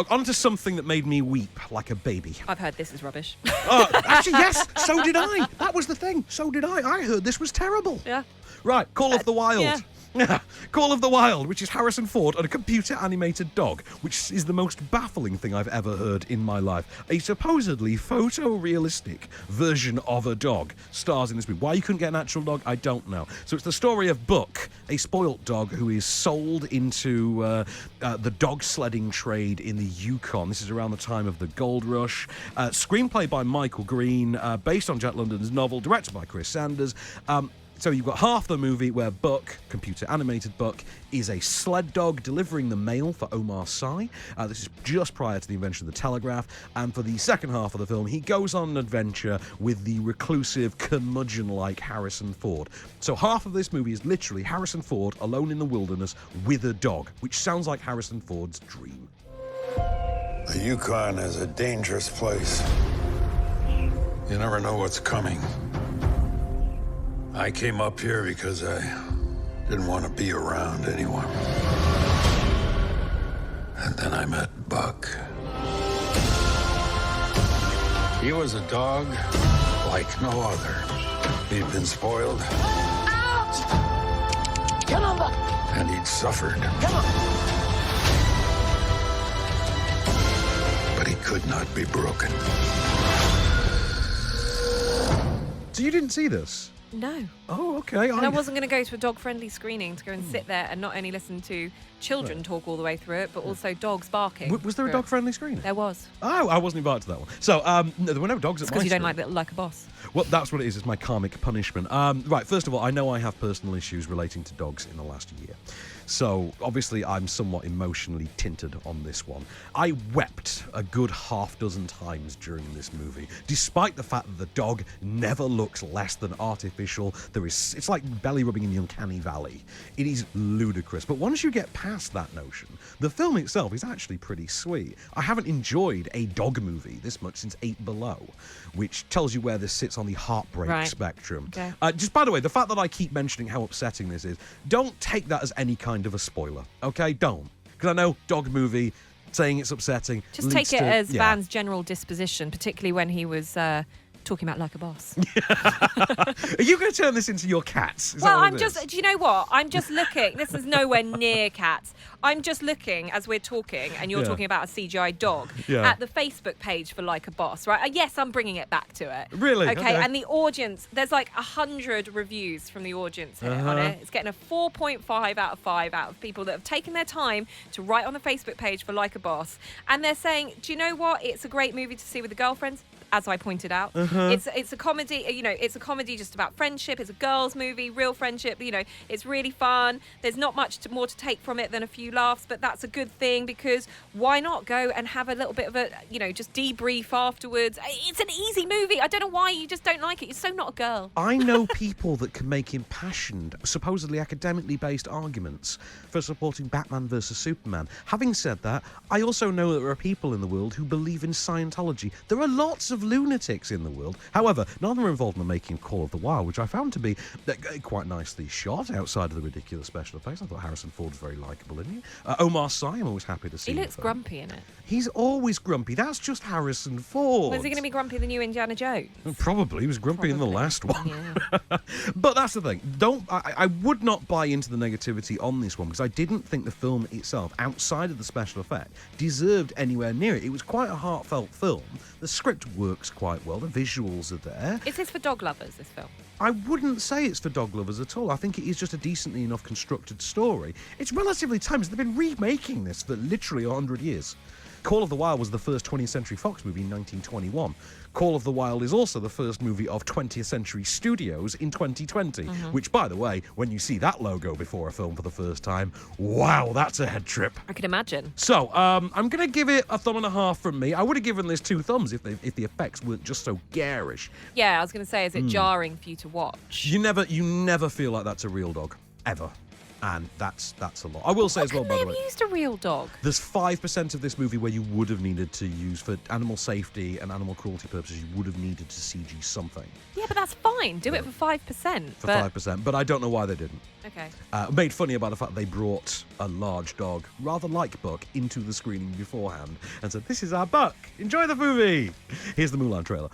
On to something that made me weep like a baby. I've heard this is rubbish. Actually, yes, so did I. That was the thing. So did I. I heard this was terrible. Yeah. Right, Call of the Wild. Yeah. Call of the Wild, which is Harrison Ford and a computer-animated dog, which is the most baffling thing I've ever heard in my life. A supposedly photorealistic version of a dog stars in this movie. Why you couldn't get an actual dog, I don't know. So it's the story of Buck, a spoilt dog who is sold into the dog sledding trade in the Yukon. This is around the time of the Gold Rush. Screenplay by Michael Green, based on Jack London's novel, directed by Chris Sanders. So you've got half the movie where Buck, computer-animated Buck, is a sled dog delivering the mail for Omar Sy. This is just prior to the invention of the telegraph. And for the second half of the film, he goes on an adventure with the reclusive, curmudgeon-like Harrison Ford. So half of this movie is literally Harrison Ford alone in the wilderness with a dog, which sounds like Harrison Ford's dream. The Yukon is a dangerous place. You never know what's coming. I came up here because I didn't want to be around anyone. And then I met Buck. He was a dog like no other. He'd been spoiled. Out! Come on, Buck. And he'd suffered. Come on. But he could not be broken. So you didn't see this? No. Oh, okay. And I wasn't going to go to a dog-friendly screening to go and sit there and not only listen to children talk all the way through it, but also dogs barking. Was there a dog-friendly screening? There was. Oh, I wasn't invited to that one. So, no, there were no dogs at my Because you don't screening. like a boss. Well, that's what it is. It's my karmic punishment. Right, first of all, I know I have personal issues relating to dogs in the last year. So, obviously, I'm somewhat emotionally tinted on this one. I wept a good half dozen times during this movie, despite the fact that the dog never looks less than artificial. It's like belly rubbing in the uncanny valley. It is ludicrous. But once you get past that notion, the film itself is actually pretty sweet. I haven't enjoyed a dog movie this much since 8 Below, which tells you where this sits on the heartbreak spectrum. Okay. Just by the way, the fact that I keep mentioning how upsetting this is, don't take that as any kind of a spoiler, okay? Don't. Because I know dog movie, saying it's upsetting. Just take it as Van's general disposition, particularly when he was talking about like a boss. Are you going to turn this into your cats? Is Well, that what I'm it just, is? do you know what? I'm just looking. This is nowhere near cats. I'm just looking as we're talking, and you're talking about a CGI dog, at the Facebook page for Like a Boss, right? Yes, I'm bringing it back to it. Really? Okay, and the audience, there's like 100 reviews from the audience here on it. It's getting a 4.5 out of 5 out of people that have taken their time to write on the Facebook page for Like a Boss. And they're saying, do you know what? It's a great movie to see with the girlfriends. As I pointed out, it's a comedy. You know, it's a comedy just about friendship. It's a girls' movie, real friendship. You know, it's really fun. There's not much more to take from it than a few laughs, but that's a good thing because why not go and have a little bit of a, just debrief afterwards? It's an easy movie. I don't know why you just don't like it. You're so not a girl. I know people that can make impassioned, supposedly academically based arguments for supporting Batman versus Superman. Having said that, I also know that there are people in the world who believe in Scientology. There are lots of lunatics in the world. However, none of them are involved in the making of Call of the Wild, which I found to be quite nicely shot outside of the ridiculous special effects. I thought Harrison Ford was very likeable in it. Omar Sy, I'm always happy to see. He looks grumpy in it. He's always grumpy. That's just Harrison Ford. Was he going to be grumpy in the new Indiana Jones? Probably. He was grumpy in the last one. Yeah. But that's the thing. I would not buy into the negativity on this one because I didn't think the film itself, outside of the special effect, deserved anywhere near it. It was quite a heartfelt film. The script works quite well. The visuals are there. Is this for dog lovers, this film? I wouldn't say it's for dog lovers at all. I think it is just a decently enough constructed story. It's relatively timeless. They've been remaking this for literally 100 years. Call of the Wild was the first 20th Century Fox movie in 1921. Call of the Wild is also the first movie of 20th Century Studios in 2020, which, by the way, when you see that logo before a film for the first time, wow, that's a head trip. I can imagine. So, I'm going to give it a 1.5 thumbs from me. I would have given this 2 thumbs if the effects weren't just so garish. Yeah, I was going to say, is it jarring for you to watch? You never feel like that's a real dog, ever. And that's a lot. I will say as well, by the way, They have used a real dog. there's 5% of this movie where you would have needed to use, for animal safety and animal cruelty purposes, you would have needed to CG something. Yeah, but that's fine. Do it for 5%. For 5%, but I don't know why they didn't. Okay. Made funny about the fact they brought a large dog, rather like Buck, into the screening beforehand and said, "This is our Buck. Enjoy the movie." Here's the Mulan trailer.